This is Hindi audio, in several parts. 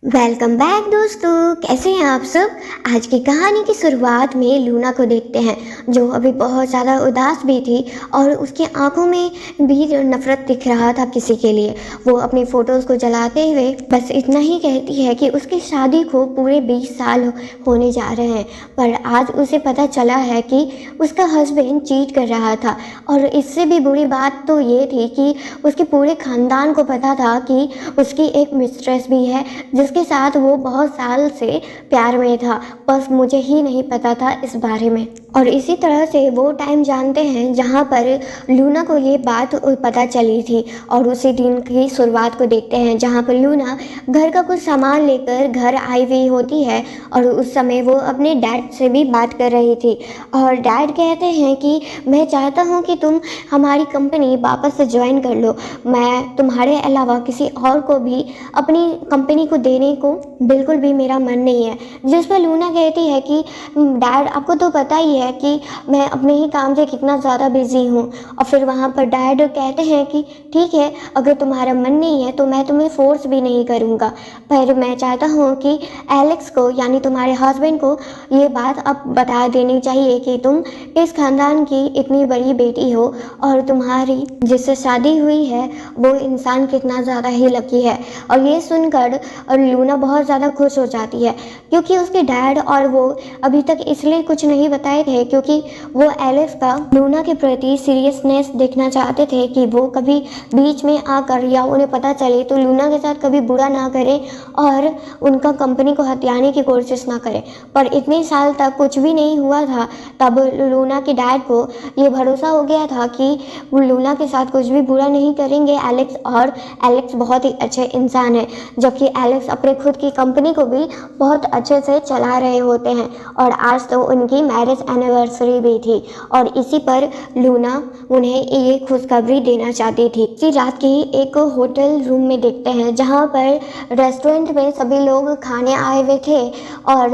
वेलकम बैक दोस्तों, कैसे हैं आप सब। आज की कहानी की शुरुआत में लूना को देखते हैं, जो अभी बहुत ज़्यादा उदास भी थी और उसकी आंखों में भी नफरत दिख रहा था किसी के लिए। वो अपनी फ़ोटोज़ को जलाते हुए बस इतना ही कहती है कि उसकी शादी को पूरे 20 साल होने जा रहे हैं, पर आज उसे पता चला है कि उसका हस्बैंड चीट कर रहा था। और इससे भी बुरी बात तो ये थी कि उसके पूरे ख़ानदान को पता था कि उसकी एक मिस्ट्रेस भी है जिसके साथ वो बहुत साल से प्यार में था, बस मुझे ही नहीं पता था इस बारे में। और इसी तरह से वो टाइम जानते हैं जहाँ पर लूना को ये बात पता चली थी, और उसी दिन की शुरुआत को देखते हैं जहाँ पर लूना घर का कुछ सामान लेकर घर आई हुई होती है। और उस समय वो अपने डैड से भी बात कर रही थी, और डैड कहते हैं कि मैं चाहता हूँ कि तुम हमारी कंपनी वापस से ज्वाइन कर लो, मैं तुम्हारे अलावा किसी और को भी अपनी कंपनी को देने को बिल्कुल भी मेरा मन नहीं है। जिस पर लूना कहती है कि डैड, आपको तो पता ही है कि मैं अपने ही काम से कितना ज़्यादा बिजी हूँ। और फिर वहाँ पर डैड कहते हैं कि ठीक है, अगर तुम्हारा मन नहीं है तो मैं तुम्हें फोर्स भी नहीं करूँगा, पर मैं चाहता हूँ कि एलेक्स को यानी तुम्हारे हस्बैंड को ये बात अब बता देनी चाहिए कि तुम इस खानदान की इतनी बड़ी बेटी हो, और तुम्हारी जिससे शादी हुई है वो इंसान कितना ज़्यादा ही लकी है। और ये सुनकर और लूना बहुत ज़्यादा खुश हो जाती है, क्योंकि उसके डैड और वो अभी तक इसलिए कुछ नहीं बताए थे क्योंकि वो एलेक्स का लूना के प्रति सीरियसनेस देखना चाहते थे कि वो कभी बीच में आकर या उन्हें पता चले तो लूना के साथ कभी बुरा ना करे और उनका कंपनी को हथियाने की कोशिश ना करे। पर इतने साल तक कुछ भी नहीं हुआ था, तब लूना के डैड को ये भरोसा हो गया था कि वो लूना के साथ कुछ भी बुरा नहीं करेंगे एलेक्स, और एलेक्स बहुत ही अच्छे इंसान है, जबकि एलेक्स अपने खुद की कंपनी को भी बहुत अच्छे से चला रहे होते हैं। और आज तो उनकी मैरिज एनिवर्सरी भी थी, और इसी पर लूना उन्हें ये खुशखबरी देना चाहती थी। इसी रात की एक होटल रूम में देखते हैं जहाँ पर रेस्टोरेंट में सभी लोग खाने आए हुए थे, और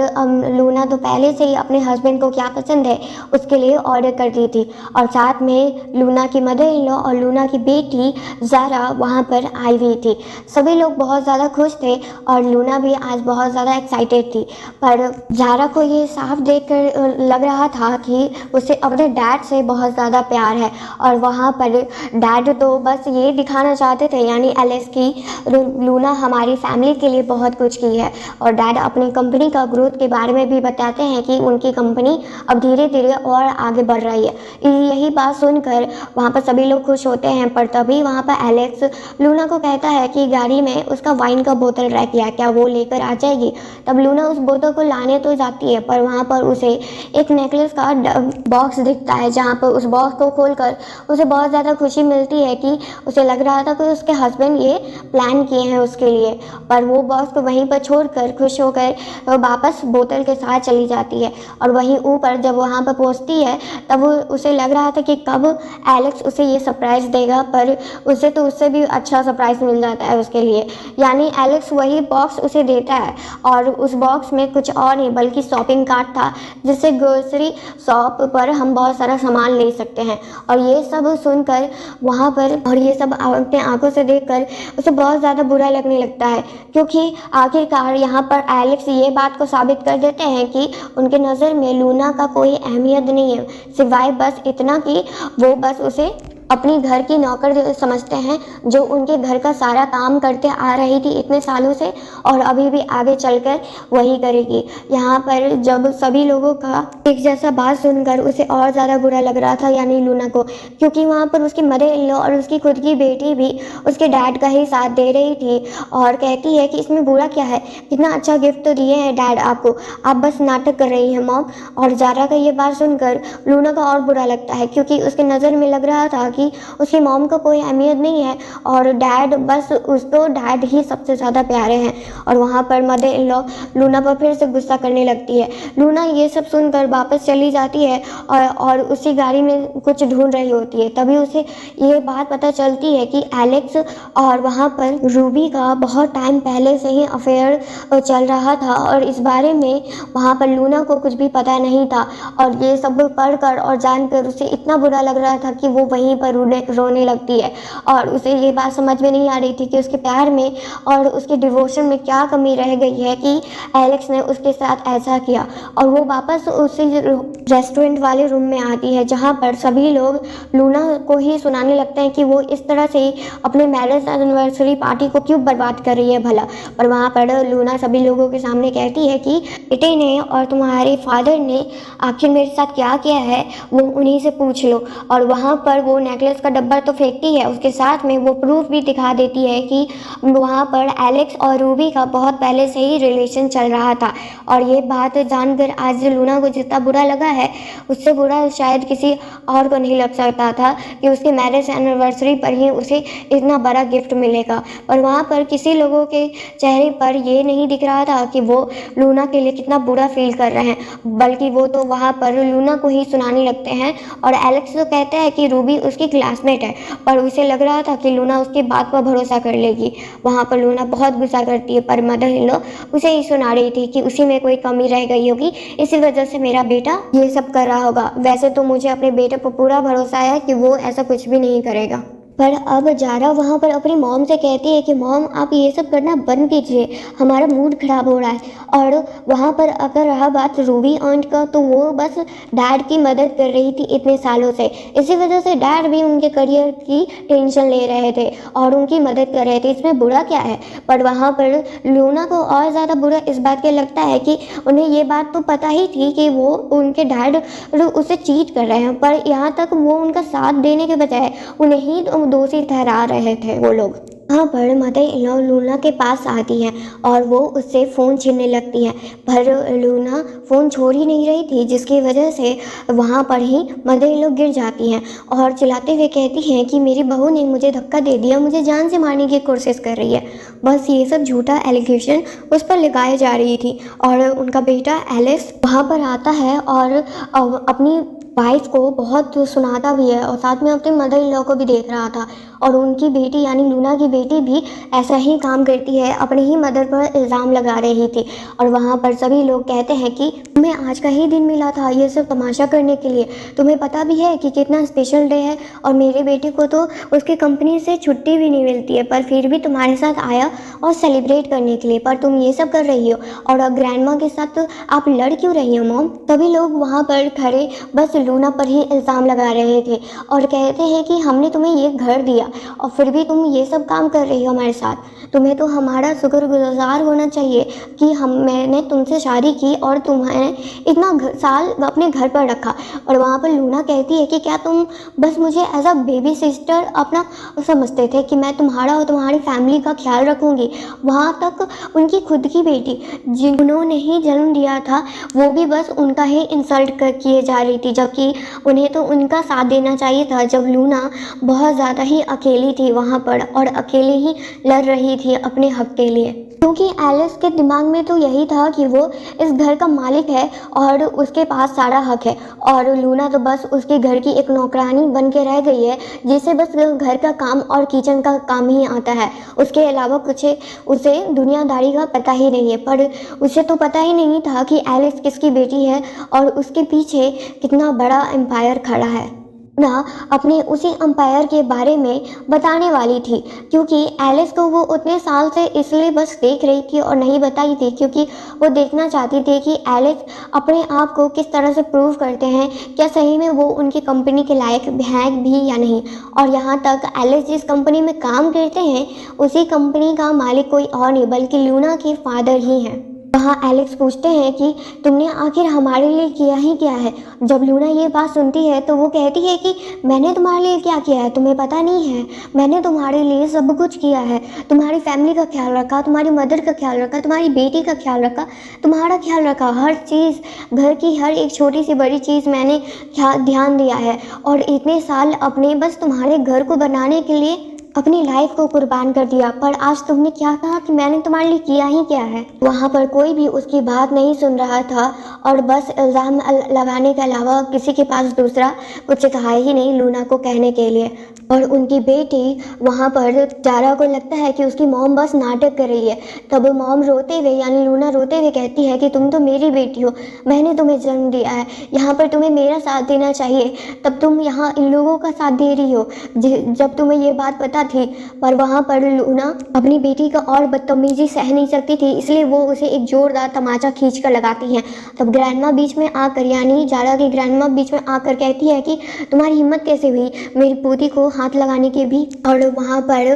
लूना तो पहले से ही अपने हस्बैंड को क्या पसंद है उसके लिए ऑर्डर कर दी थी। और साथ में लूना की मदर इन लॉ और लूना की बेटी ज़ारा वहाँ पर आई हुई थी। सभी लोग बहुत ज़्यादा खुश थे और लूना भी आज बहुत ज़्यादा एक्साइटेड थी। पर ज़ारा को ये साफ देखकर लग रहा था कि उसे अपने डैड से बहुत ज़्यादा प्यार है, और वहाँ पर डैड तो बस ये दिखाना चाहते थे यानी एलेक्स की लूना हमारी फैमिली के लिए बहुत कुछ की है। और डैड अपनी कंपनी का ग्रोथ के बारे में भी बताते हैं कि उनकी कंपनी अब धीरे धीरे और आगे बढ़ रही है। यही बात सुनकर वहाँ पर सभी लोग खुश होते हैं, पर तभी वहाँ पर एलेक्स लूना को कहता है कि गाड़ी में उसका वाइन का बोतल रख दिया, क्या वो लेकर आ जाएगी। तब लूना उस बोतल को लाने तो जाती है, पर वहाँ पर उसे एक नेकलेस का बॉक्स दिखता है, जहाँ पर उस बॉक्स को खोलकर उसे बहुत ज़्यादा खुशी मिलती है कि उसे लग रहा था कि उसके हस्बैंड ये प्लान किए हैं उसके लिए। पर वो बॉक्स को वहीं पर छोड़कर खुश होकर वापस बोतल के साथ चली जाती है। और वहीं ऊपर जब वहाँ पर पहुँचती है तब उसे लग रहा था कि कब एलेक्स उसे ये सरप्राइज़ देगा, पर उसे तो उससे भी अच्छा सरप्राइज़ मिल जाता है उसके लिए। यानी एलेक्स वही बॉक्स उसे देता है, और उस बॉक्स में कुछ और नहीं बल्कि शॉपिंग कार्ट था, जिससे ग्रोसरी शॉप पर हम बहुत सारा सामान ले सकते हैं। और ये सब सुनकर वहाँ पर और ये सब अपने आंखों से देखकर उसे बहुत ज़्यादा बुरा लगने लगता है, क्योंकि आखिरकार यहाँ पर एलेक्स ये बात को साबित कर देते हैं कि उनके नज़र में लूना का कोई अहमियत नहीं है, सिवाय बस इतना कि वो बस उसे अपनी घर की नौकर समझते हैं, जो उनके घर का सारा काम करते आ रही थी इतने सालों से, और अभी भी आगे चलकर वही करेगी। यहाँ पर जब सभी लोगों का एक जैसा बात सुनकर उसे और ज़्यादा बुरा लग रहा था यानी लूना को, क्योंकि वहाँ पर उसकी मदर इन लॉ और उसकी खुद की बेटी भी उसके डैड का ही साथ दे रही थी, और कहती है कि इसमें बुरा क्या है, कितना अच्छा गिफ्ट तो दिए हैं डैड आपको, आप बस नाटक कर रही हैं मॉम। और ज़ारा का ये बात सुनकर लूना का और बुरा लगता है, क्योंकि उसके नज़र में लग रहा था कि उसकी मॉम को कोई अहमियत नहीं है, और डैड बस उसको डैड ही सबसे ज़्यादा प्यारे हैं। और वहाँ पर मदर इन लॉ लूना पर फिर से गुस्सा करने लगती है। लूना ये सब सुनकर वापस चली जाती है और उसी गाड़ी में कुछ ढूंढ रही होती है। तभी उसे ये बात पता चलती है कि एलेक्स और वहाँ पर रूबी का बहुत टाइम पहले से ही अफेयर चल रहा था, और इस बारे में वहाँ पर लूना को कुछ भी पता नहीं था। और ये सब पढ़कर और जानकर उसे इतना बुरा लग रहा था कि वो वहीं पर रोने लगती है और उसे ये बात समझ में नहीं आ रही थी कि उसके प्यार में और उसके डिवोशन में क्या कमी रह गई है कि एलेक्स ने उसके साथ ऐसा किया। और वो वापस उसी रेस्टोरेंट वाले रूम में आती है जहाँ पर सभी लोग लूना को ही सुनाने लगते हैं कि वो इस तरह से अपने मैरिज एनिवर्सरी पार्टी को क्यों बर्बाद कर रही है भला। और वहाँ पर लूना सभी लोगों के सामने कहती है कि बेटे ने और तुम्हारे फादर ने आखिर मेरे साथ क्या किया है वो उन्हीं से पूछ लो। और वहाँ पर वो नेकलेस का डब्बा तो फेंकती है, उसके साथ में वो प्रूफ भी दिखा देती है कि वहाँ पर एलेक्स और रूबी का बहुत पहले से ही रिलेशन चल रहा था। और ये बात जानकर आज लूना को जितना बुरा लगा है उससे बुरा शायद किसी और को नहीं लग सकता था कि उसके मैरिज एनिवर्सरी पर ही उसे इतना बड़ा गिफ्ट मिलेगा। और वहाँ पर किसी लोगों के चेहरे पर ये नहीं दिख रहा था कि वो लूना के लिए कितना बुरा फील कर रहे हैं, बल्कि वो तो वहाँ पर लूना को ही सुनाने लगते हैं। और एलेक्स तो कहता है कि रूबी उसकी क्लासमेट है, पर उसे लग रहा था कि लूना उसकी बात पर भरोसा कर लेगी। वहाँ पर लूना बहुत गुस्सा करती है, पर मदर इन लॉ उसे ही सुना रही थी कि उसी में कोई कमी रह गई होगी, इसी वजह से मेरा बेटा ये सब कर रहा होगा। वैसे तो मुझे अपने बेटे पर पूरा भरोसा है कि वो ऐसा कुछ भी नहीं करेगा। पर अब जारा वहाँ पर अपनी मॉम से कहती है कि मॉम आप ये सब करना बंद कीजिए, हमारा मूड ख़राब हो रहा है। और वहाँ पर अगर रहा बात रूबी आंट का, तो वो बस डैड की मदद कर रही थी इतने सालों से, इसी वजह से डैड भी उनके करियर की टेंशन ले रहे थे और उनकी मदद कर रहे थे, इसमें बुरा क्या है। पर वहाँ पर लूना को और ज़्यादा बुरा इस बात का लगता है कि उन्हें ये बात तो पता ही थी कि वो उनके डैड उसे चीट कर रहे हैं, पर यहाँ तक वो उनका साथ देने के बजाय उन्हें ही दोषी ठहरा रहे थे वो लोग। यहाँ पर मदर इन लॉ लूना के पास आती हैं और वो उससे फ़ोन छीनने लगती हैं, पर लूना फ़ोन छोड़ ही नहीं रही थी, जिसकी वजह से वहाँ पर ही मदर इन लॉ गिर जाती हैं और चिल्लाते हुए कहती हैं कि मेरी बहू ने मुझे धक्का दे दिया, मुझे जान से मारने की कोशिश कर रही है। बस ये सब झूठा एलिगेशन उस पर लगाई जा रही थी। और उनका बेटा एलेक्स वहाँ पर आता है और अपनी वाइफ को बहुत सुनाता भी है और साथ में अपनी मदर इन लॉ को भी देख रहा था। और उनकी बेटी यानी लूना की बेटी भी ऐसा ही काम करती है, अपनी ही मदर पर इल्ज़ाम लगा रही थी। और वहाँ पर सभी लोग कहते हैं कि तुम्हें आज का ही दिन मिला था ये सब तमाशा करने के लिए, तुम्हें पता भी है कि कितना स्पेशल डे है और मेरे बेटे को तो उसकी कंपनी से छुट्टी भी नहीं मिलती है, पर फिर भी तुम्हारे साथ आया और सेलिब्रेट करने के लिए, पर तुम ये सब कर रही हो। और ग्रैंडमा के साथ तो आप लड़ क्यों रही हो मॉम। सभी लोग वहाँ पर खड़े बस लूना पर ही इल्ज़ाम लगा रहे थे और कहते हैं कि हमने तुम्हें ये घर दिया और फिर भी तुम ये सब काम कर रही हो हमारे साथ, तुम्हें तो हमारा शुक्रगुजार होना चाहिए कि मैंने तुमसे शादी की और तुम्हें इतना साल अपने घर पर रखा। और वहाँ पर लूना कहती है कि क्या तुम बस मुझे एज अ बेबी सिस्टर अपना समझते थे कि मैं तुम्हारा और तुम्हारी फैमिली का ख्याल रखूँगी। वहाँ तक उनकी खुद की बेटी जिन्होंने ही जन्म दिया था वो भी बस उनका ही इंसल्ट किए जा रही थी, जबकि उन्हें तो उनका साथ देना चाहिए था जब लूना बहुत ज़्यादा ही अकेली थी वहाँ पर और अकेले ही लड़ रही थी अपने हक के लिए। क्योंकि एलिस के दिमाग में तो यही था कि वो इस घर का मालिक है और उसके पास सारा हक है, और लूना तो बस उसके घर की एक नौकरानी बन के रह गई है जिसे बस घर का काम और किचन का काम ही आता है, उसके अलावा कुछ उसे दुनियादारी का पता ही नहीं है। पर उसे तो पता ही नहीं था कि एलिस किसकी बेटी है और उसके पीछे कितना बड़ा एम्पायर खड़ा है। ना अपने उसी अंपायर के बारे में बताने वाली थी, क्योंकि एलिस को वो उतने साल से इसलिए बस देख रही थी और नहीं बताई थी क्योंकि वो देखना चाहती थी कि एलिस अपने आप को किस तरह से प्रूव करते हैं, क्या सही में वो उनकी कंपनी के लायक हैं भी या नहीं। और यहाँ तक एलिस जिस कंपनी में काम करते हैं उसी कंपनी का मालिक कोई और नहीं बल्कि लूना के फादर ही हैं। वहाँ एलेक्स पूछते हैं कि तुमने आखिर हमारे लिए किया ही क्या है। जब लूना ये बात सुनती है तो वो कहती है कि मैंने तुम्हारे लिए क्या किया है तुम्हें पता नहीं है, मैंने तुम्हारे लिए सब कुछ किया है, तुम्हारी फैमिली का ख्याल रखा, तुम्हारी मदर का ख्याल रखा, तुम्हारी बेटी का ख्याल रखा, तुम्हारा ख्याल रखा, हर चीज़ घर की हर एक छोटी सी बड़ी चीज़ मैंने ध्यान दिया है। और इतने साल अपने बस तुम्हारे घर को बनाने के लिए अपनी लाइफ को कुर्बान कर दिया, पर आज तुमने क्या कहा कि मैंने तुम्हारे लिए किया ही क्या है। वहाँ पर कोई भी उसकी बात नहीं सुन रहा था और बस इल्ज़ाम लगाने के अलावा किसी के पास दूसरा कुछ कहा ही नहीं लूना को कहने के लिए। और उनकी बेटी वहाँ पर जारा को लगता है कि उसकी मॉम बस नाटक कर रही है। तब मॉम रोते हुए यानी लूना रोते हुए कहती है कि तुम तो मेरी बेटी हो, मैंने तुम्हें जन्म दिया है, यहाँ पर तुम्हें मेरा साथ देना चाहिए, तब तुम यहाँ इन लोगों का साथ दे रही हो जब तुम्हें ये बात पता थी। पर वहाँ पर लूना अपनी बेटी का और बदतमीजी सह नहीं सकती थी, इसलिए वो उसे एक जोरदार तमाचा खींच कर लगाती हैं। तब ग्रैंडमा बीच में आकर यानी जारा की ग्रैंडमा बीच में आकर कहती है कि तुम्हारी हिम्मत कैसे हुई मेरी पोती को हाथ लगाने की भी। और वहाँ पर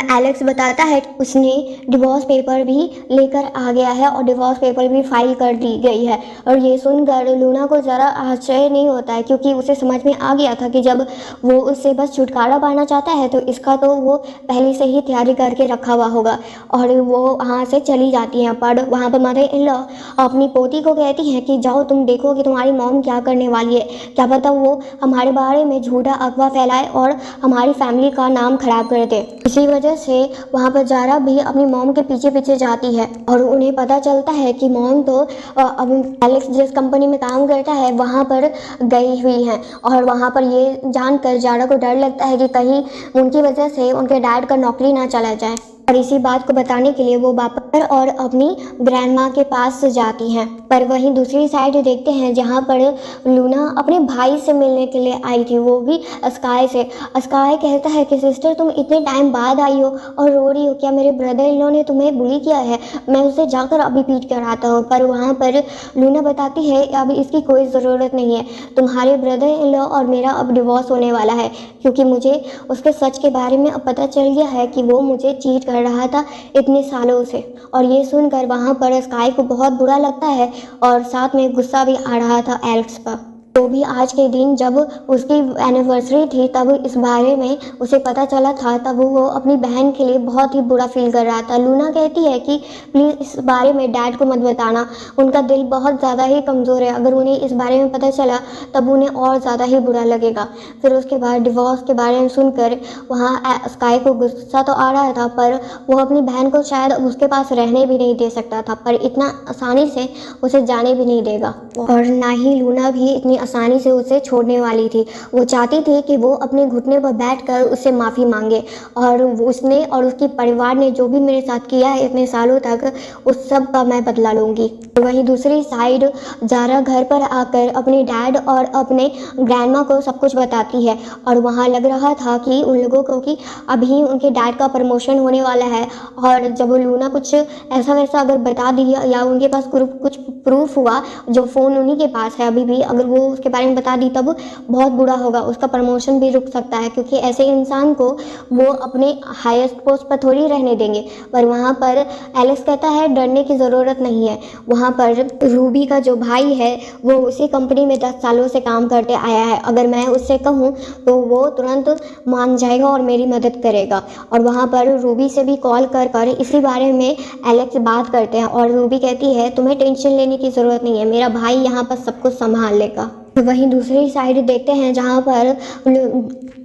एलेक्स बताता है कि उसने डिवोर्स पेपर भी लेकर आ गया है और डिवोर्स पेपर भी फाइल कर दी गई है। और ये सुनकर लूना को ज़रा आश्चर्य नहीं होता है, क्योंकि उसे समझ में आ गया था कि जब वो उससे बस छुटकारा पाना चाहता है तो इसका तो वो पहले से ही तैयारी करके रखा हुआ होगा। और वो वहाँ से चली जाती हैं। पर वहाँ पर मदर इन लॉ अपनी पोती को कहती हैं कि जाओ तुम देखो कि तुम्हारी मॉम क्या करने वाली है, क्या पता वो हमारे बारे में झूठा अफवाह फैलाए और हमारी फैमिली का नाम खराब कर दे। इसी वजह से वहाँ पर जारा भी अपनी मॉम के पीछे पीछे जाती है और उन्हें पता चलता है कि मॉम तो अब एलेक्स जिस कंपनी में काम करता है वहाँ पर गई हुई हैं। और वहाँ पर ये जानकर जारा को डर लगता है कि कहीं उनकी वजह से उनके डैड का नौकरी ना चला जाए। और इसी बात को बताने के लिए वो वापस और अपनी ग्रैंडमा के पास जाती हैं। पर वहीं दूसरी साइड देखते हैं जहाँ पर लूना अपने भाई से मिलने के लिए आई थी, वो भी स्काई से। स्काई कहता है कि सिस्टर तुम इतने टाइम बाद आई हो और रो रही हो, क्या मेरे ब्रदर इन लॉ ने तुम्हें बुली किया है? मैं उसे जाकर अभी पीट कर आता हूँ। पर वहाँ पर लूना बताती है अब इसकी कोई ज़रूरत नहीं है, तुम्हारे ब्रदर इन लॉ और मेरा अब डिवोर्स होने वाला है, क्योंकि मुझे उसके सच के बारे में अब पता चल गया है कि वो मुझे चीट कर रहा था इतने सालों से। और ये सुनकर वहाँ पर स्काई को बहुत बुरा लगता है और साथ में गुस्सा भी आ रहा था एलेक्स पर। तो भी आज के दिन जब उसकी एनिवर्सरी थी तब इस बारे में उसे पता चला था, तब वो अपनी बहन के लिए बहुत ही बुरा फील कर रहा था। लूना कहती है कि प्लीज़ इस बारे में डैड को मत बताना, उनका दिल बहुत ज़्यादा ही कमज़ोर है, अगर उन्हें इस बारे में पता चला तब उन्हें और ज़्यादा ही बुरा लगेगा। फिर उसके बाद डिवोर्स के बारे में सुनकर वहाँ स्काई को गुस्सा तो आ रहा था, पर वो अपनी बहन को शायद उसके पास रहने भी नहीं दे सकता था, पर इतना आसानी से उसे जाने भी नहीं देगा। और ना ही लूना भी इतनी आसानी से उसे छोड़ने वाली थी। वो चाहती थी कि वो अपने घुटने पर बैठकर उससे माफ़ी मांगे और उसने और उसके परिवार ने जो भी मेरे साथ किया है इतने सालों तक उस सब का मैं बदला लूँगी। वहीं दूसरी साइड जारा घर पर आकर अपने डैड और अपने ग्रैंडमा को सब कुछ बताती है और वहाँ लग रहा था कि उन लोगों को कि अभी उनके डैड का प्रमोशन होने वाला है। और जब लूना कुछ ऐसा वैसा अगर बता दिया या उनके पास कुछ प्रूफ हुआ, जो फ़ोन उन्हीं के पास है अभी भी, अगर वो उसके बारे में बता दी तब बहुत बुरा होगा, उसका प्रमोशन भी रुक सकता है, क्योंकि ऐसे इंसान को वो अपने हाईएस्ट पोस्ट पर थोड़ी रहने देंगे। पर वहाँ पर एलेक्स कहता है डरने की ज़रूरत नहीं है। वहाँ पर रूबी का जो भाई है वो उसी कंपनी में 10 सालों से काम करते आया है, अगर मैं उससे कहूँ तो वो तुरंत मान जाएगा और मेरी मदद करेगा। और वहाँ पर रूबी से भी कॉल कर इसी बारे में एलेक्स बात करते हैं और रूबी कहती है तुम्हें टेंशन लेने की ज़रूरत नहीं है, मेरा भाई यहाँ पर सब कुछ संभाल लेगा। वहीं दूसरी साइड देखते हैं जहाँ पर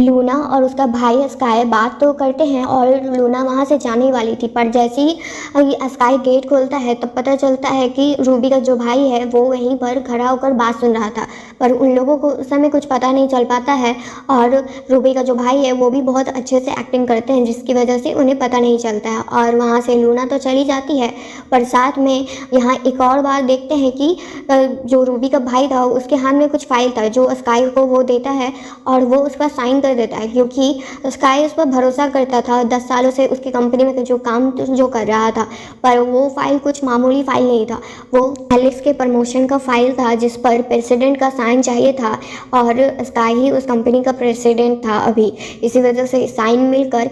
लूना और उसका भाई स्काई बात तो करते हैं और लूना वहाँ से जाने वाली थी, पर जैसे ही स्काई गेट खोलता है तब पता चलता है कि रूबी का जो भाई है वो वहीं पर खड़ा होकर बात सुन रहा था। पर उन लोगों को उस समय कुछ पता नहीं चल पाता है और रूबी का जो भाई है वो भी बहुत अच्छे से एक्टिंग करते हैं, जिसकी वजह से उन्हें पता नहीं चलता है। और वहाँ से लूना तो चली जाती है, पर साथ में यहाँ एक और बात देखते हैं कि जो रूबी का भाई था उसके हाथ में कुछ फाइल था जो स्काई को वो देता है और वो उस पर साइन कर देता है, क्योंकि स्काई उस पर भरोसा करता था 10 सालों से उसकी कंपनी में जो काम जो कर रहा था। पर वो फाइल कुछ मामूली फाइल नहीं था, वो एलेक्स के प्रमोशन का फाइल था जिस पर प्रेसिडेंट का साइन चाहिए था और स्काई ही उस कंपनी का प्रेसिडेंट था अभी। इसी वजह से साइन मिलकर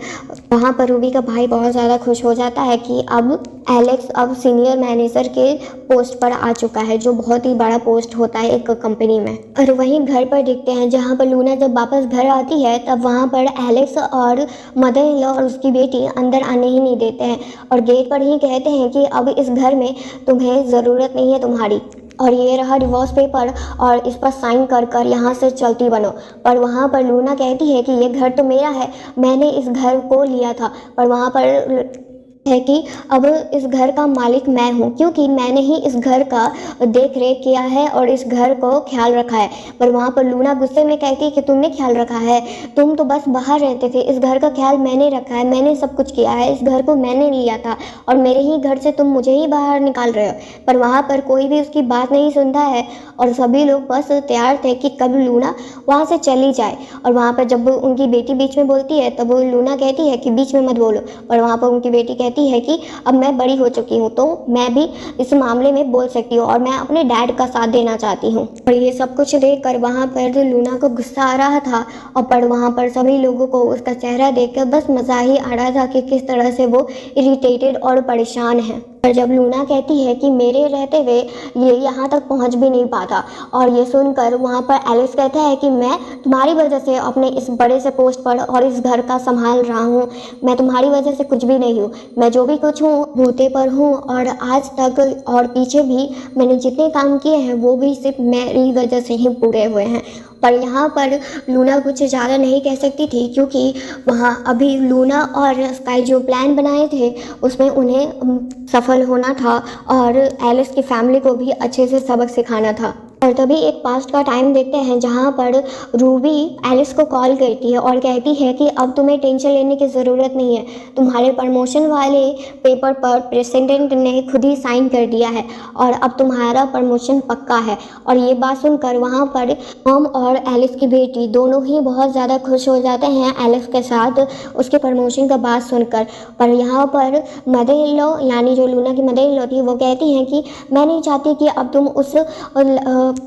वहाँ पर रूबी का भाई बहुत ज़्यादा खुश हो जाता है कि अब एलेक्स अब सीनियर मैनेजर के पोस्ट पर आ चुका है, जो बहुत ही बड़ा पोस्ट होता है एक कंपनी में। और वहीं घर पर देखते हैं जहाँ पर लूना जब वापस घर आती है तब वहाँ पर एलेक्स और मदर इन लॉ और उसकी बेटी अंदर आने ही नहीं देते हैं और गेट पर ही कहते हैं कि अब इस घर में तुम्हें ज़रूरत नहीं है तुम्हारी। और ये रहा डिवोर्स पेपर और इस पर साइन कर कर यहाँ से चलती बनो। पर वहाँ पर लूना कहती है कि ये घर तो मेरा है, मैंने इस घर को लिया था। पर वहाँ पर है कि अब इस घर का मालिक मैं हूँ, क्योंकि मैंने ही इस घर का देख रेख किया है और इस घर को ख्याल रखा है। पर वहाँ पर लूना गुस्से में कहती है कि तुमने ख्याल रखा है, तुम तो बस बाहर रहते थे, इस घर का ख्याल मैंने रखा है, मैंने सब कुछ किया है, इस घर को मैंने लिया था और मेरे ही घर से तुम मुझे ही बाहर निकाल रहे हो। पर वहाँ पर कोई भी उसकी बात नहीं सुनता है और सभी लोग बस तैयार थे कि कब लूना वहाँ से चली जाए। और वहाँ पर जब उनकी बेटी बीच में बोलती है तब लूना कहती है कि बीच में मत बोलो। पर वहाँ पर उनकी बेटी कहती है कि अब मैं बड़ी हो चुकी हूँ तो मैं भी इस मामले में बोल सकती हूँ और मैं अपने डैड का साथ देना चाहती हूँ। और ये सब कुछ देखकर वहाँ पर लूना को गुस्सा आ रहा था और पर वहाँ पर सभी लोगों को उसका चेहरा देखकर बस मज़ा ही आ रहा था कि किस तरह से वो इरिटेटेड और परेशान है। पर जब लूना कहती है कि मेरे रहते हुए ये यहाँ तक पहुँच भी नहीं पाता, और ये सुनकर वहाँ पर एलिस कहता है कि मैं तुम्हारी वजह से अपने इस बड़े से पोस्ट पर और इस घर का संभाल रहा हूँ, मैं तुम्हारी वजह से कुछ भी नहीं हूँ, मैं जो भी कुछ हूँ बूते पर हूँ और आज तक और पीछे भी मैंने जितने काम किए हैं वो भी सिर्फ मेरी वजह से ही पूरे हुए हैं। पर यहाँ पर लूना कुछ ज़्यादा नहीं कह सकती थी, क्योंकि वहाँ अभी लूना और स्काई जो प्लान बनाए थे उसमें उन्हें सफल होना था और एलिस की फैमिली को भी अच्छे से सबक सिखाना था। और तभी एक पास्ट का टाइम देखते हैं जहाँ पर रूबी एलिस को कॉल करती है और कहती है कि अब तुम्हें टेंशन लेने की ज़रूरत नहीं है, तुम्हारे प्रमोशन वाले पेपर पर प्रेसिडेंट ने खुद ही साइन कर दिया है और अब तुम्हारा प्रमोशन पक्का है। और ये बात सुनकर वहाँ पर मॉम और एलिस की बेटी दोनों ही बहुत ज़्यादा खुश हो जाते हैं एलिस के साथ उसके प्रमोशन का बात सुनकर। पर यहाँ पर मदर इन लॉ यानी जो लूना की मदर इन लॉ थी वो कहती हैं कि मैं नहीं चाहती कि अब तुम उस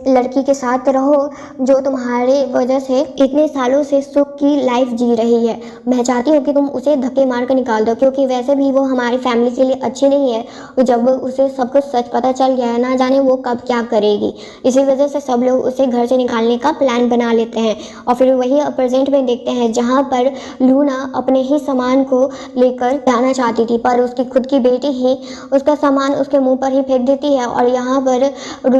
लड़की के साथ रहो जो तुम्हारे वजह से इतने सालों से सुख की लाइफ जी रही है। मैं चाहती हूँ कि तुम उसे धक्के मार कर निकाल दो, क्योंकि वैसे भी वो हमारी फैमिली के लिए अच्छी नहीं है। जब उसे सब कुछ सच पता चल गया है, ना जाने वो कब क्या करेगी। इसी वजह से सब लोग उसे घर से निकालने का प्लान बना लेते हैं। और फिर वही प्रेजेंट में देखते हैं जहाँ पर लूना अपने ही सामान को लेकर जाना चाहती थी, पर उसकी खुद की बेटी ही उसका सामान उसके मुँह पर ही फेंक देती है और यहाँ पर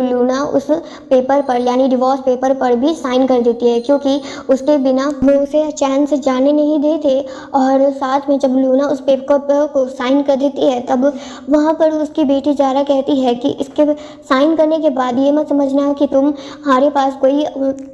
लूना उस पेपर पर यानी डिवोर्स पेपर पर भी साइन कर देती है, क्योंकि उसके बिना वो उसे चैन से जाने नहीं देते। और साथ में जब लूना उस पेपर को साइन कर देती है तब वहाँ पर उसकी बेटी जारा कहती है कि इसके साइन करने के बाद ये मत समझना कि तुम्हारे पास कोई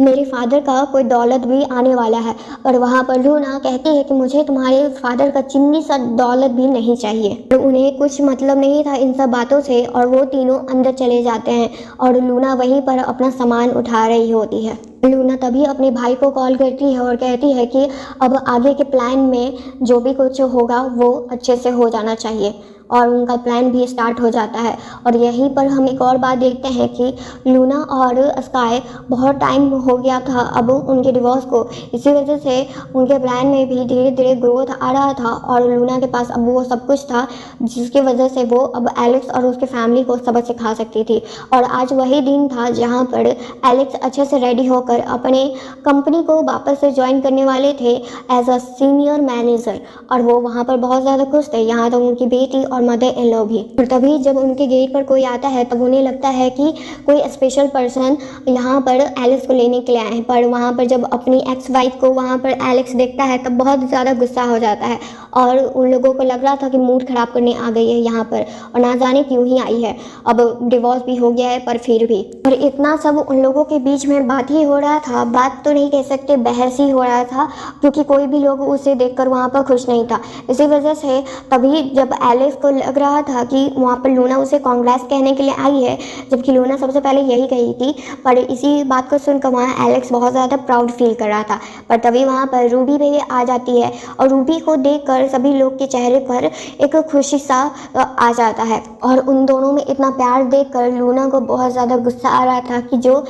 मेरे फादर का कोई दौलत भी आने वाला है। और वहाँ पर लूना कहती है कि मुझे तुम्हारे फादर का चिन्नी सा दौलत भी नहीं चाहिए। तो उन्हें कुछ मतलब नहीं था इन सब बातों से और वो तीनों अंदर चले जाते हैं और लूना वहीं पर अपना सामान उठा रही होती है। लूना तभी अपने भाई को कॉल करती है और कहती है कि अब आगे के प्लान में जो भी कुछ होगा वो अच्छे से हो जाना चाहिए और उनका प्लान भी स्टार्ट हो जाता है। और यहीं पर हम एक और बात देखते हैं कि लूना और स्काई बहुत टाइम हो गया था अब उनके डिवोर्स को, इसी वजह से उनके प्लान में भी धीरे धीरे ग्रोथ आ रहा था और लूना के पास अब वो सब कुछ था जिसकी वजह से वो अब एलेक्स और उसके फैमिली को सबक सिखा सकती थी। और आज वही दिन था जहाँ पर एलेक्स अच्छे से रेडी होकर अपने कंपनी को वापस से ज्वाइन करने वाले थे एज अ सीनियर मैनेजर, और वो वहाँ पर बहुत ज़्यादा खुश थे, यहाँ तक उनकी बेटी और मदर इन लॉ भी। और तभी जब उनके गेट पर कोई आता है तब उन्हें लगता है कि कोई स्पेशल पर्सन यहाँ पर एलेक्स को लेने के लिए आए हैं। पर वहाँ पर जब अपनी एक्स वाइफ को वहाँ पर एलेक्स देखता है तब बहुत ज़्यादा गुस्सा हो जाता है और उन लोगों को लग रहा था कि मूड ख़राब करने आ गई है यहाँ पर और ना जाने क्यों ही आई है। अब डिवोर्स भी हो गया है पर फिर भी, और इतना सब उन लोगों के बीच में बात ही हो रहा था, बात तो नहीं कह सकते बहस ही हो रहा था, क्योंकि कोई भी लोग उसे देखकर वहाँ पर खुश नहीं था। इसी वजह से तभी जब एलेक्स को लग रहा था कि वहाँ पर लूना उसे कांग्रेस कहने के लिए आई है, जबकि लूना सबसे पहले यही कही थी, पर इसी बात को सुनकर वहाँ एलेक्स बहुत ज़्यादा प्राउड फील कर रहा था। पर तभी वहाँ पर रूबी भी आ जाती है और रूबी को देखकर सभी लोग के चेहरे पर एक खुशी सा आ जाता है और उन दोनों में इतना प्यार देखकर लूना को बहुत ज़्यादा गुस्सा आ रहा था कि जो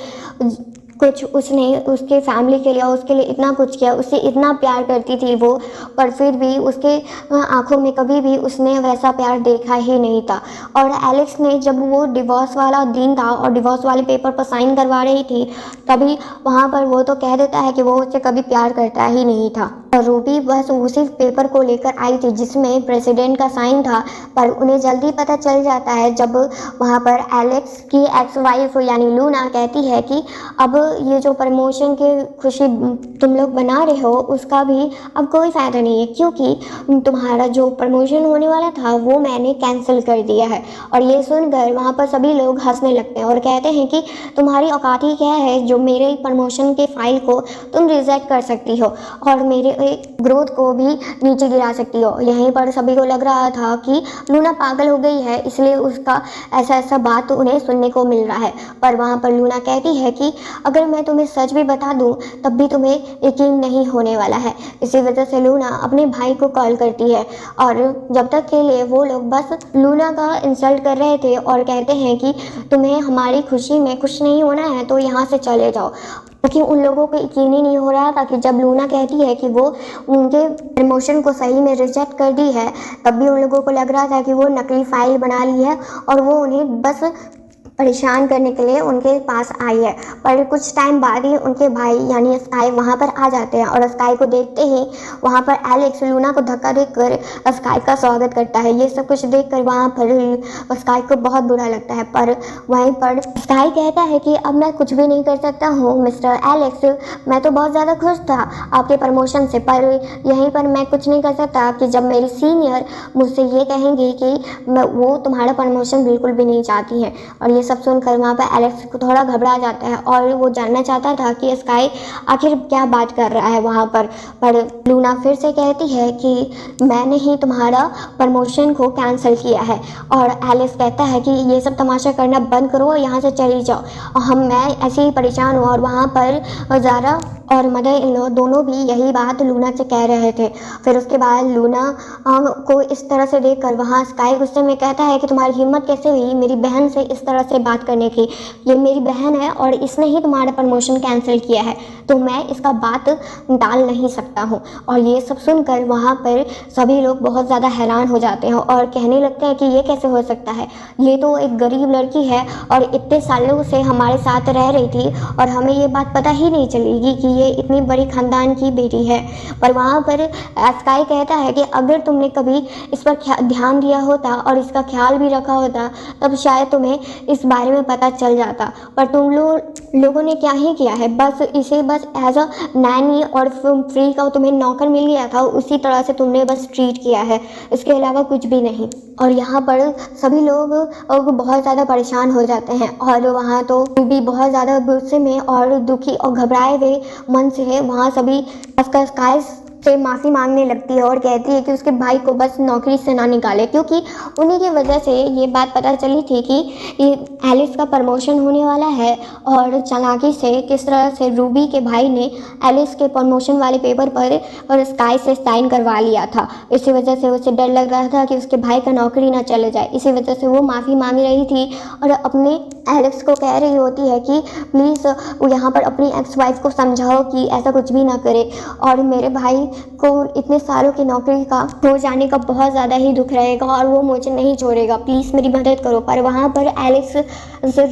कुछ उसने उसके फैमिली के लिए उसके लिए इतना कुछ किया, उससे इतना प्यार करती थी वो, पर फिर भी उसके आंखों में कभी भी उसने वैसा प्यार देखा ही नहीं था। और एलेक्स ने जब वो डिवोर्स वाला दिन था और डिवोर्स वाले पेपर पर साइन करवा रही थी तभी वहाँ पर वो तो कह देता है कि वो उससे कभी प्यार करता ही नहीं था। और रूबी बस उसी पेपर को लेकर आई थी जिसमें प्रेसिडेंट का साइन था, पर उन्हें जल्दी पता चल जाता है जब वहाँ पर एलेक्स की एक्स वाइफ यानी लूना कहती है कि अब ये जो प्रमोशन की खुशी तुम लोग बना रहे हो उसका भी अब कोई फ़ायदा नहीं है, क्योंकि तुम्हारा जो प्रमोशन होने वाला था वो मैंने कैंसिल कर दिया है। और ये सुनकर वहाँ पर सभी लोग हंसने लगते हैं और कहते हैं कि तुम्हारी औकात ही क्या है जो मेरे प्रमोशन के फाइल को तुम रिजेक्ट कर सकती हो और मेरे ग्रोथ को भी नीचे गिरा सकती हो। यहीं पर सभी को लग रहा था कि लूना पागल हो गई है, इसलिए उसका ऐसा बात उन्हें सुनने को मिल रहा है। पर वहाँ पर लूना कहती है कि अगर मैं तुम्हें सच भी बता दूं तब भी तुम्हें यकीन नहीं होने वाला है। इसी वजह से लूना अपने भाई को कॉल करती है और जब तक के लिए वो लोग बस लूना का इंसल्ट कर रहे थे और कहते हैं कि तुम्हें हमारी खुशी में खुश नहीं होना है तो यहाँ से चले जाओ, क्योंकि उन लोगों को यकीन ही नहीं हो रहा था कि जब लूना कहती है कि वो उनके प्रमोशन को सही में रिजेक्ट कर दी है, तब भी उन लोगों को लग रहा था कि वो नकली फाइल बना ली है और वो उन्हें बस परेशान करने के लिए उनके पास आई है। पर कुछ टाइम बाद ही उनके भाई यानी स्काई वहाँ पर आ जाते हैं और स्काई को देखते ही वहाँ पर एलेक्स लूना को धक्का देकर स्काई का स्वागत करता है। ये सब कुछ देखकर वहाँ पर स्काई को बहुत बुरा लगता है, पर वहीं पर स्काई कहता है कि अब मैं कुछ भी नहीं कर सकता हूँ मिस्टर एलेक्स, मैं तो बहुत ज़्यादा खुश था आपके प्रमोशन से, पर यहीं पर मैं कुछ नहीं कर सकता कि जब मेरी सीनियर मुझसे ये कहेंगी कि वो तुम्हारा प्रमोशन बिल्कुल भी नहीं चाहती हैं। और ये सब सुनकर वहाँ पर एलेक्स को थोड़ा घबरा जाता है और वो जानना चाहता था कि स्काई आखिर क्या बात कर रहा है वहाँ पर लूना फिर से कहती है कि मैंने ही तुम्हारा प्रमोशन को कैंसिल किया है। और एलेक्स कहता है कि ये सब तमाशा करना बंद करो और यहाँ से चली जाओ, मैं ऐसे ही परेशान हूँ। और वहाँ पर ज़ारा और मदर इन लॉ दोनों भी यही बात लूना से कह रहे थे। फिर उसके बाद लूना को इस तरह से देखकर वहाँ स्काई गुस्से में कहता है कि तुम्हारी हिम्मत कैसे हुई मेरी बहन से इस तरह से बात करने की, ये मेरी बहन है और इसने ही तुम्हारा प्रमोशन कैंसिल किया है, तो मैं इसका बात टाल नहीं सकता हूँ। और ये सब सुनकर वहाँ पर सभी लोग बहुत ज़्यादा हैरान हो जाते हैं और कहने लगते हैं कि ये कैसे हो सकता है, ये तो एक गरीब लड़की है और इतने सालों से हमारे साथ रह रही थी और हमें ये बात पता ही नहीं चलेगी कि ये इतनी बड़ी खानदान की बेटी है। पर वहाँ पर स्काई कहता है कि अगर तुमने कभी इस पर ध्यान दिया होता और इसका ख्याल भी रखा होता तब शायद तुम्हें इस बारे में पता चल जाता, पर तुम लोगों ने क्या ही किया है, बस इसे बस एज अ नैनी और फ्री का तुम्हें नौकर मिल गया था उसी तरह से तुमने बस ट्रीट किया है, इसके अलावा कुछ भी नहीं। और यहाँ पर सभी लोग बहुत ज़्यादा परेशान हो जाते हैं और वहाँ तो भी बहुत ज़्यादा गुस्से में और दुखी और घबराए हुए मन से है वहाँ सभी स्काई से माफ़ी मांगने लगती है और कहती है कि उसके भाई को बस नौकरी से ना निकाले, क्योंकि उन्हीं की वजह से ये बात पता चली थी कि ये एलिस का प्रमोशन होने वाला है और चालाकी से किस तरह से रूबी के भाई ने एलिस के प्रमोशन वाले पेपर पर और स्काई से साइन करवा लिया था। इसी वजह से उसे डर लग रहा था कि उसके भाई का नौकरी ना चले जाए, इसी वजह से वो माफ़ी मांग रही थी और अपने एलेक्स को कह रही होती है कि प्लीज़ यहाँ पर अपनी एक्स वाइफ को समझाओ कि ऐसा कुछ भी ना करे और मेरे भाई को इतने सालों की नौकरी का हो जाने का बहुत ज़्यादा ही दुख रहेगा और वो मुझे नहीं छोड़ेगा, प्लीज़ मेरी मदद करो। पर वहाँ पर एलेक्स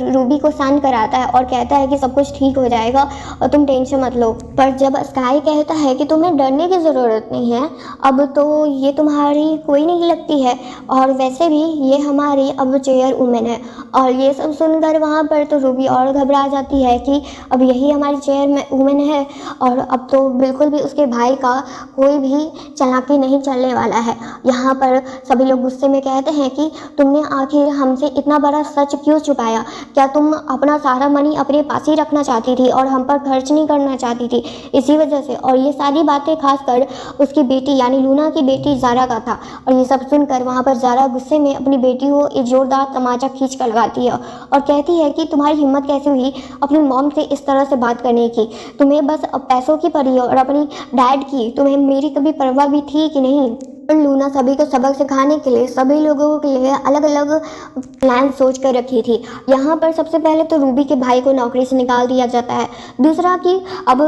रूबी को शांत कराता है और कहता है कि सब कुछ ठीक हो जाएगा और तुम टेंशन मत लो। पर जब स्काई कहता है कि तुम्हें डरने की ज़रूरत नहीं है, अब तो ये तुम्हारी कोई नहीं लगती है और वैसे भी ये हमारी अब चेयर वुमेन है। और ये सब सुनकर वहाँ पर तो रूबी और घबरा जाती है कि अब यही हमारी चेयर वुमेन है और अब तो बिल्कुल भी उसके भाई का कोई भी चालाकी नहीं चलने वाला है। यहाँ पर सभी लोग गुस्से में कहते हैं कि तुमने आखिर हमसे इतना बड़ा सच क्यों छुपाया, क्या तुम अपना सारा मनी अपने पास ही रखना चाहती थी और हम पर खर्च नहीं करना चाहती थी, इसी वजह से। और ये सारी बातें खासकर उसकी बेटी यानी लूना की बेटी ज़ारा का था। और ये सब सुनकर वहाँ पर ज़ारा गुस्से में अपनी बेटी को एक ज़ोरदार तमाचा खींच कर लगाती है और कहती है कि तुम्हारी हिम्मत कैसे हुई अपनी मॉम से इस तरह से बात करने की, तुम्हें बस पैसों की पड़ी और अपनी डैड की तुम्हें मेरी कभी परवाह भी थी कि नहीं। लूना सभी को सबक सिखाने के लिए सभी लोगों के लिए अलग अलग प्लान सोच कर रखी थी। यहाँ पर सबसे पहले तो रूबी के भाई को नौकरी से निकाल दिया जाता है। दूसरा कि अब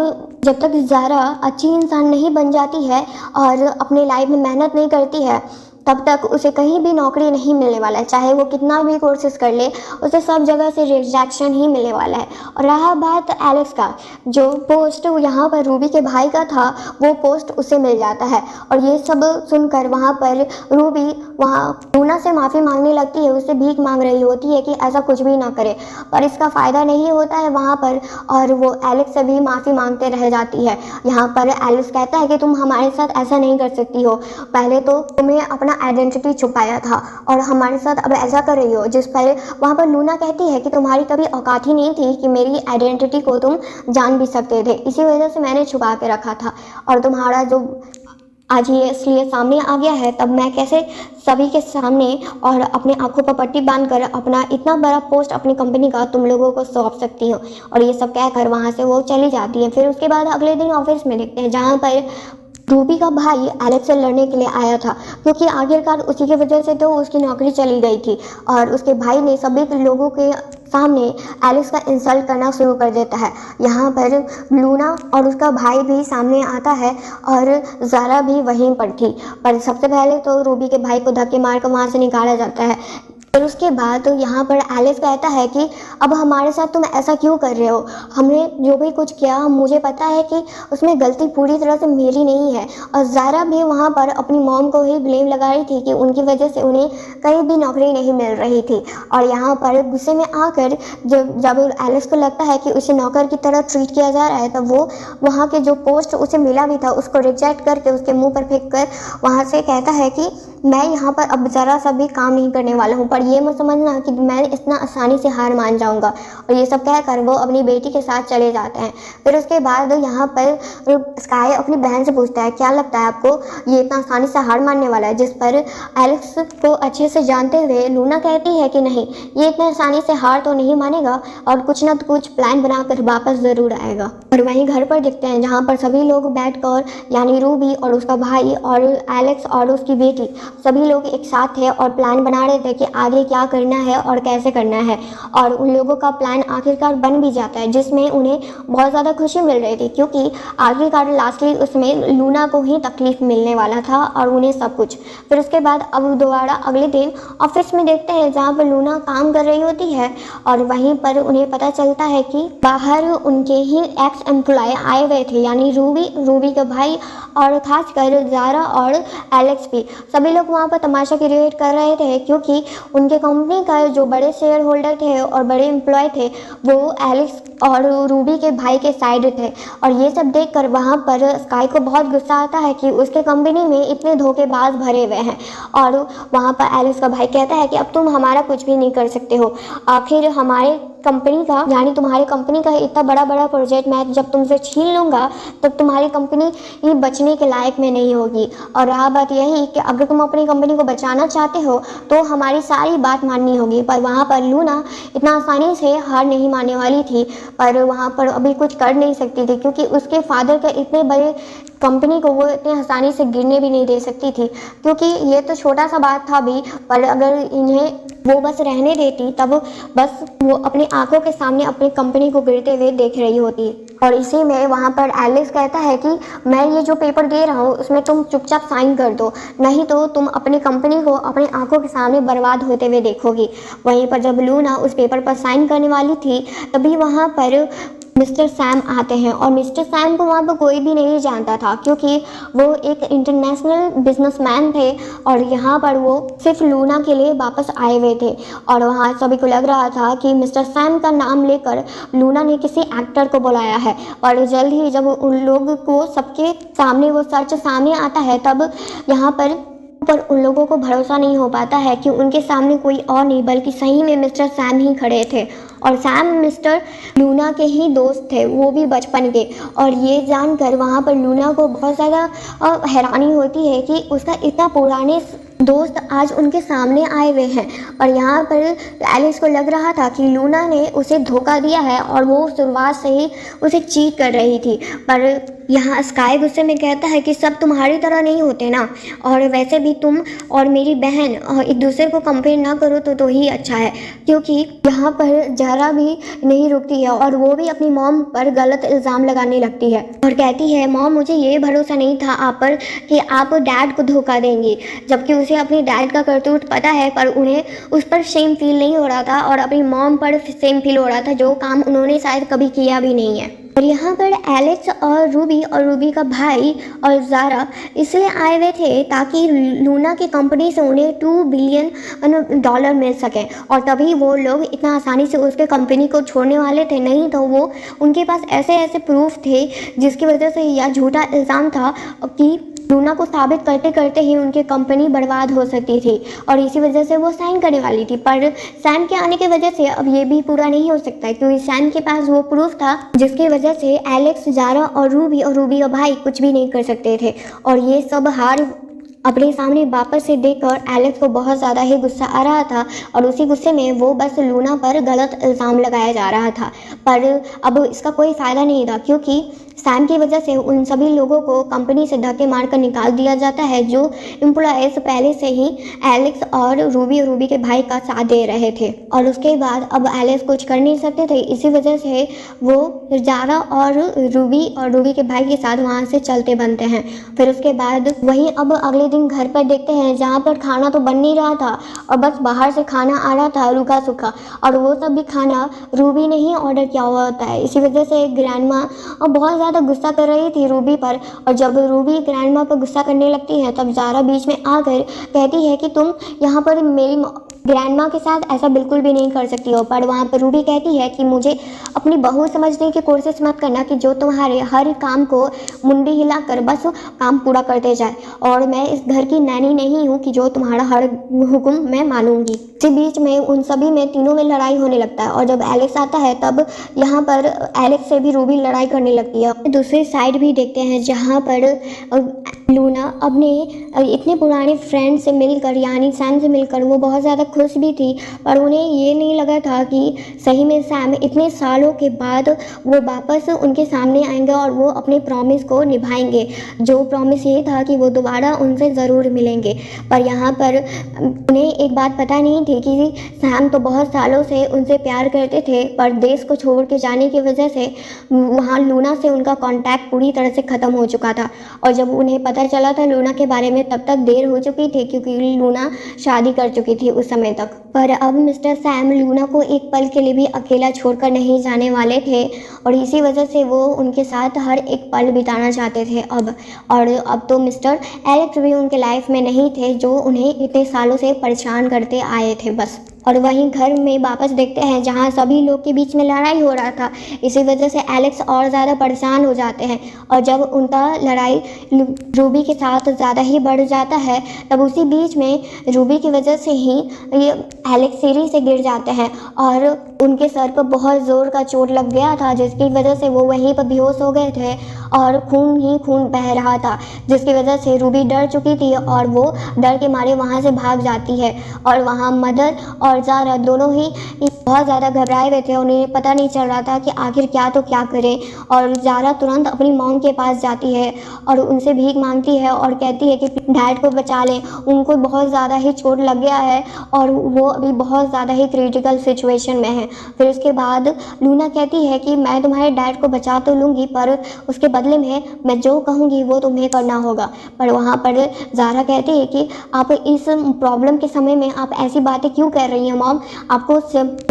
जब तक ज़ारा अच्छी इंसान नहीं बन जाती है और अपने लाइफ में मेहनत नहीं करती है तब तक उसे कहीं भी नौकरी नहीं मिलने वाला है। चाहे वो कितना भी कोशिश कर ले, उसे सब जगह से रिजेक्शन ही मिलने वाला है। और रहा बात एलेक्स का, जो पोस्ट यहाँ पर रूबी के भाई का था, वो पोस्ट उसे मिल जाता है। और ये सब सुनकर वहाँ पर रूबी वहाँ लूना से माफ़ी मांगने लगती है, उससे भीख मांग रही होती है कि ऐसा कुछ भी ना करे, पर इसका फ़ायदा नहीं होता है वहाँ पर, और वो एलेक्स से भी माफ़ी मांगते रह जाती है। यहाँ पर एलेक्स कहता है कि तुम हमारे साथ ऐसा नहीं कर सकती हो, पहले तो तुम्हें अपना आइडेंटिटी छुपाया था और हमारे साथ अब ऐसा कर रही हो। जिस पर वहाँ पर लूना कहती है कि तुम्हारी कभी औकात ही नहीं थी कि मेरी आइडेंटिटी को तुम जान भी सकते थे, इसी वजह से मैंने छुपा के रखा था, और तुम्हारा जो आज ये इसलिए सामने आ गया है, तब मैं कैसे सभी के सामने और अपनी आंखों पर पट्टी बांधकर अपना इतना बड़ा पोस्ट अपनी कंपनी का तुम लोगों को सौंप सकती हूँ। और ये सब कहकर वहाँ से वो चली जाती है। फिर उसके बाद अगले दिन ऑफिस में देखते हैं, जहाँ पर रूबी का भाई एलेक्स से लड़ने के लिए आया था, क्योंकि आखिरकार उसी की वजह से तो उसकी नौकरी चली गई थी। और उसके भाई ने सभी लोगों के सामने एलेक्स का इंसल्ट करना शुरू कर देता है। यहाँ पर लूना और उसका भाई भी सामने आता है और ज़ारा भी वहीं पर थी, पर सबसे पहले तो रूबी के भाई को धक्के मार कर वहाँ से निकाला जाता है। फिर उसके बाद तो यहाँ पर एलेक्स कहता है कि अब हमारे साथ तुम ऐसा क्यों कर रहे हो, हमने जो भी कुछ किया मुझे पता है कि उसमें गलती पूरी तरह से मेरी नहीं है। और ज़ारा भी वहाँ पर अपनी मॉम को ही ब्लेम लगा रही थी कि उनकी वजह से उन्हें कहीं भी नौकरी नहीं मिल रही थी। और यहाँ पर गुस्से में आकर जब एलेक्स को लगता है कि उसे नौकर की तरह ट्रीट किया जा रहा है, तब वो वहाँ के जो पोस्ट उसे मिला भी था उसको रिजेक्ट करके उसके मुँह पर फेंक कर वहाँ से कहता है कि मैं यहाँ पर अब ज़रा सा भी काम नहीं करने वाला हूँ, पर ये मत समझना कि मैं इतना आसानी से हार मान जाऊँगा। और ये सब कहकर वो अपनी बेटी के साथ चले जाते हैं। फिर उसके बाद यहाँ पर स्काई अपनी बहन से पूछता है, क्या लगता है आपको ये इतना आसानी से हार मानने वाला है? जिस पर एलेक्स को अच्छे से जानते हुए लूना कहती है कि नहीं, ये इतना आसानी से हार तो नहीं मानेगा और कुछ ना कुछ प्लान बनाकर वापस ज़रूर आएगा। और वहीं घर पर देखते हैं, जहाँ पर सभी लोग बैठकर, यानी रूबी और उसका भाई और एलेक्स और उसकी बेटी, सभी लोग एक साथ थे और प्लान बना रहे थे कि आगे क्या करना है और कैसे करना है। और उन लोगों का प्लान आखिरकार बन भी जाता है, जिसमें उन्हें बहुत ज़्यादा खुशी मिल रही थी, क्योंकि आखिरकार लास्टली उसमें लूना को ही तकलीफ मिलने वाला था और उन्हें सब कुछ। फिर उसके बाद अब दोबारा अगले दिन ऑफिस में देखते हैं, जहाँ पर लूना काम कर रही होती है और वहीं पर उन्हें पता चलता है कि बाहर उनके ही एक्स एम्प्लॉय आए हुए थे, यानी रूबी का भाई और खासकर ज़ारा और एलेक्स भी। सभी लोग वहाँ पर तमाशा क्रिएट कर रहे थे, क्योंकि उनके कंपनी का जो बड़े शेयर होल्डर थे और बड़े एम्प्लॉय थे, वो एलेक्स और रूबी के भाई के साइड थे। और ये सब देखकर वहाँ पर स्काई को बहुत गुस्सा आता है कि उसके कंपनी में इतने धोखेबाज भरे हुए हैं। और वहाँ पर एलेक्स का भाई कहता है कि अब तुम हमारा कुछ भी नहीं कर सकते हो, आखिर हमारे कंपनी का, यानी तुम्हारी कंपनी का इतना बड़ा प्रोजेक्ट मैं जब तुमसे छीन लूँगा, तब तुम्हारी कंपनी ही बचने के लायक में नहीं होगी। और रहा बात यही कि अगर तुम अपनी कंपनी को बचाना चाहते हो तो हमारी सारी बात माननी होगी। पर वहाँ पर लूना इतना आसानी से हार नहीं मानने वाली थी, पर वहाँ पर अभी कुछ कर नहीं सकती थी, क्योंकि उसके फादर का इतने बड़े कंपनी को वो इतने आसानी से गिरने भी नहीं दे सकती थी, क्योंकि ये तो छोटा सा बात था भी, पर अगर इन्हें वो बस रहने देती, तब बस वो अपनी आंखों के सामने अपनी कंपनी को गिरते हुए देख रही होती। और इसी में वहाँ पर एलेक्स कहता है कि मैं ये जो पेपर दे रहा हूँ उसमें तुम चुपचाप साइन कर दो, नहीं तो तुम अपनी कंपनी को अपनी आंखों के सामने बर्बाद होते हुए देखोगी। वहीं पर जब लूना उस पेपर पर साइन करने वाली थी, तभी वहाँ पर मिस्टर सैम आते हैं। और मिस्टर सैम को वहाँ पर कोई भी नहीं जानता था, क्योंकि वो एक इंटरनेशनल बिजनेसमैन थे और यहाँ पर वो सिर्फ लूना के लिए वापस आए हुए थे। और वहाँ सभी को लग रहा था कि मिस्टर सैम का नाम लेकर लूना ने किसी एक्टर को बुलाया है। और जल्द ही जब उन लोग को सबके सामने वो सच सामने आता है, तब यहाँ पर उन लोगों को भरोसा नहीं हो पाता है कि उनके सामने कोई और नहीं बल्कि सही में मिस्टर सैम ही खड़े थे। और सैम मिस्टर लूना के ही दोस्त थे, वो भी बचपन के। और ये जानकर वहाँ पर लूना को बहुत ज़्यादा हैरानी होती है कि उसका इतना पुराने दोस्त आज उनके सामने आए हुए हैं। और यहाँ पर एलिस को लग रहा था कि लूना ने उसे धोखा दिया है और वो शुरुआत से ही उसे चीट कर रही थी। पर यहाँ स्काई गुस्से में कहता है कि सब तुम्हारी तरह नहीं होते ना, और वैसे भी तुम और मेरी बहन एक दूसरे को कंपेयर ना करो तो ही अच्छा है, क्योंकि यहाँ पर ज़ारा भी नहीं रुकती है और वो भी अपनी मॉम पर गलत इल्ज़ाम लगाने लगती है और कहती है मॉम मुझे ये भरोसा नहीं था आप पर कि आप डैड को धोखा देंगी, जबकि उसे अपने डैड का करतूत पता है पर उन्हें उस पर शेम फील नहीं हो रहा था और अपनी मॉम पर शेम फील हो रहा था, जो काम उन्होंने शायद कभी किया भी नहीं है। और यहाँ पर एलेक्स और रूबी का भाई और ज़ारा इसलिए आए हुए थे ताकि लूना की कंपनी से उन्हें $2 बिलियन मिल सके, और तभी वो लोग इतना आसानी से उसके कंपनी को छोड़ने वाले थे, नहीं तो वो उनके पास ऐसे ऐसे प्रूफ थे जिसकी वजह से यह झूठा इल्ज़ाम था कि लूना को साबित करते करते ही उनकी कंपनी बर्बाद हो सकती थी, और इसी वजह से वो साइन करने वाली थी। पर सैम के आने की वजह से अब ये भी पूरा नहीं हो सकता, क्योंकि सैम के पास वो प्रूफ था जिसकी वजह से एलेक्स, ज़ारा और रूबी का भाई कुछ भी नहीं कर सकते थे। और ये सब हार अपने सामने वापस से देखकर एलेक्स को बहुत ज़्यादा ही गुस्सा आ रहा था, और उसी गुस्से में वो बस लूना पर गलत इल्ज़ाम लगाया जा रहा था। पर अब इसका कोई फ़ायदा नहीं था, क्योंकि सैम की वजह से उन सभी लोगों को कंपनी से धक्के मारकर निकाल दिया जाता है जो एम्प्लॉयज़ पहले से ही एलेक्स और रूबी के भाई का साथ दे रहे थे। और उसके बाद अब एलेक्स कुछ कर नहीं सकते थे, इसी वजह से वो ज़ारा और रूबी के भाई के साथ वहाँ से चलते बनते हैं। फिर उसके बाद वहीं अब अगले दिन घर पर देखते हैं जहाँ पर खाना तो बन नहीं रहा था और बस बाहर से खाना आ रहा था रूखा सूखा, और वो सब भी खाना रूबी ने ही ऑर्डर किया हुआ होता है। इसी वजह से ग्रैंडमा बहुत ज़्यादा गुस्सा कर रही थी रूबी पर, और जब रूबी ग्रैंडमा पर गुस्सा करने लगती है तब ज़ारा बीच में आकर कहती है कि तुम यहाँ पर मेरी ग्रैंडमा के साथ ऐसा बिल्कुल भी नहीं कर सकती हो। पर वहाँ पर रूबी कहती है कि मुझे अपनी बहू समझने की कोशिश मत करना कि जो तुम्हारे हर काम को मुंडी हिलाकर बस काम पूरा करते जाए, और मैं इस घर की नैनी नहीं हूँ कि जो तुम्हारा हर हुक्म मैं मानूंगी। इसी बीच में उन सभी में तीनों में लड़ाई होने लगता है, और जब एलेक्स आता है तब यहाँ पर एलेक्स से भी रूबी लड़ाई करने लगती है। दूसरी साइड भी देखते हैं जहाँ पर लूना अपने इतने पुराने फ्रेंड से मिलकर यानी सैम से मिलकर वो बहुत ज़्यादा खुश भी थी, पर उन्हें ये नहीं लगा था कि सही में सैम इतने सालों के बाद वो वापस उनके सामने आएंगे और वो अपने प्रॉमिस को निभाएंगे, जो प्रॉमिस ये था कि वो दोबारा उनसे ज़रूर मिलेंगे। पर यहाँ पर उन्हें एक बात पता नहीं थी कि सैम तो बहुत सालों से उनसे प्यार करते थे, पर देश को छोड़ के जाने की वजह से वहाँ लूना से उनका कॉन्टैक्ट पूरी तरह से ख़त्म हो चुका था। और जब उन्हें पता चला था लूना के बारे में तब तक देर हो चुकी थी, क्योंकि लूना शादी कर चुकी थी उस समय तक। पर अब मिस्टर सैम लूना को एक पल के लिए भी अकेला छोड़कर नहीं जाने वाले थे, और इसी वजह से वो उनके साथ हर एक पल बिताना चाहते थे अब तो मिस्टर एलेक्स भी उनके लाइफ में नहीं थे, जो उन्हें इतने सालों से परेशान करते आए थे बस। और वहीं घर में वापस देखते हैं जहाँ सभी लोग के बीच में लड़ाई हो रहा था, इसी वजह से एलेक्स और ज़्यादा परेशान हो जाते हैं, और जब उनका लड़ाई रूबी के साथ ज़्यादा ही बढ़ जाता है तब उसी बीच में रूबी की वजह से ही ये एलेक्स सीढ़ी से गिर जाते हैं और उनके सर पर बहुत ज़ोर का चोट लग गया था, जिसकी वजह से वो वहीं पर बेहोश हो गए थे और खून ही खून बह रहा था, जिसकी वजह से रूबी डर चुकी थी और वो डर के मारे वहाँ से भाग जाती है। और वहाँ मदर और ज़ारा दोनों ही बहुत ज़्यादा घबराए हुए थे, उन्हें पता नहीं चल रहा था कि आखिर क्या तो क्या करें। और ज़ारा तुरंत अपनी मॉम के पास जाती है और उनसे भीख मांगती है और कहती है कि डैड को बचा लें, उनको बहुत ज़्यादा ही चोट लग गया है और वो अभी बहुत ज़्यादा ही क्रिटिकल सिचुएशन में है। फिर उसके बाद लूना कहती है कि मैं तुम्हारे डैड को बचा तो लूँगी, पर उसके बदले में मैं जो कहूँगी वो तुम्हें करना होगा। पर वहाँ पर ज़ारा कहती है कि आप इस प्रॉब्लम के समय में आप ऐसी बातें क्यों कर रही हैं मॉम, आपको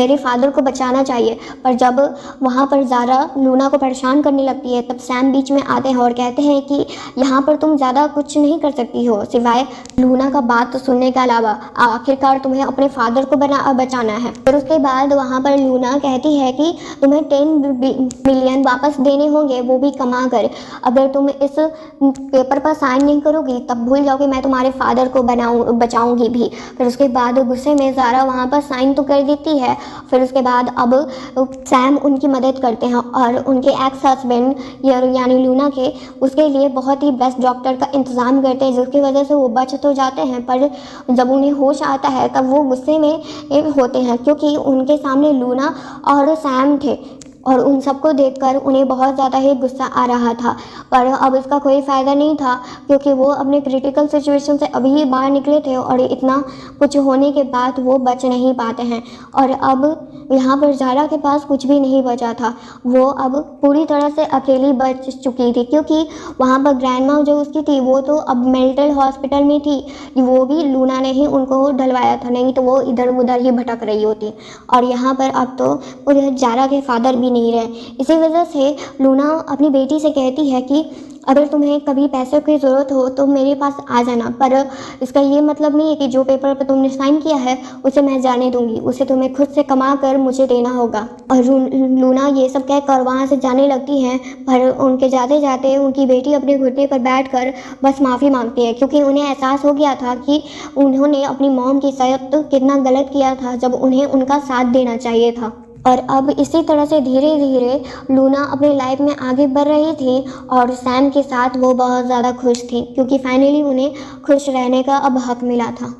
मेरे फादर को बचाना चाहिए। पर जब वहाँ पर ज़ारा लूना को परेशान करने लगती है तब सैम बीच में आते हैं और कहते हैं कि यहाँ पर तुम ज़्यादा कुछ नहीं कर सकती हो सिवाय लूना का बात सुनने के अलावा, आखिरकार तुम्हें अपने फादर को बचाना है। फिर उसके बाद वहाँ पर लूना कहती है कि तुम्हें 10 मिलियन वापस देने होंगे, वो भी कमा कर। अगर तुम इस पेपर पर साइन नहीं करोगी तब भूल जाओगे मैं तुम्हारे फादर को बचाऊंगी भी। फिर उसके बाद गुस्से में ज़ारा वहाँ पर साइन तो कर देती है। फिर उसके बाद अब सैम उनकी मदद करते हैं और उनके एक्स हस्बैंड यानी लूना के उसके लिए बहुत ही बेस्ट डॉक्टर का इंतज़ाम करते हैं, जिसकी वजह से वो बच तो जाते हैं। पर जब उन्हें होश आता है तब वो गुस्से में होते हैं क्योंकि उनके सामने लूना और सैम थे और उन सबको देखकर उन्हें बहुत ज़्यादा ही गुस्सा आ रहा था। पर अब इसका कोई फ़ायदा नहीं था, क्योंकि वो अपने क्रिटिकल सिचुएशन से अभी ही बाहर निकले थे और इतना कुछ होने के बाद वो बच नहीं पाते हैं। और अब यहाँ पर ज़ारा के पास कुछ भी नहीं बचा था। वो अब पूरी तरह से अकेली बच चुकी थी, क्योंकि वहाँ पर ग्रैंडमा जो उसकी थी वो तो अब मेंटल हॉस्पिटल में थी। वो भी लूना ने ही उनको डलवाया था, नहीं तो वो इधर उधर ही भटक रही होती। और यहाँ पर अब तो उधर ज़ारा के फादर भी नहीं रहे। इसी वजह से लूना अपनी बेटी से कहती है कि अगर तुम्हें कभी पैसों की ज़रूरत हो तो मेरे पास आ जाना, पर इसका ये मतलब नहीं है कि जो पेपर पर तुमने साइन किया है उसे मैं जाने दूंगी, उसे तुम्हें खुद से कमा कर मुझे देना होगा। और लूना ये सब कहकर वहाँ से जाने लगती हैं, पर उनके जाते जाते उनकी बेटी अपने घुटने पर बैठकर बस माफ़ी मांगती है, क्योंकि उन्हें एहसास हो गया था कि उन्होंने अपनी मॉम के साथ कितना गलत किया था जब उन्हें उनका साथ देना चाहिए था। और अब इसी तरह से धीरे धीरे लूना अपनी लाइफ में आगे बढ़ रही थी और सैम के साथ वो बहुत ज़्यादा खुश थी, क्योंकि फाइनली उन्हें खुश रहने का अब हक मिला था।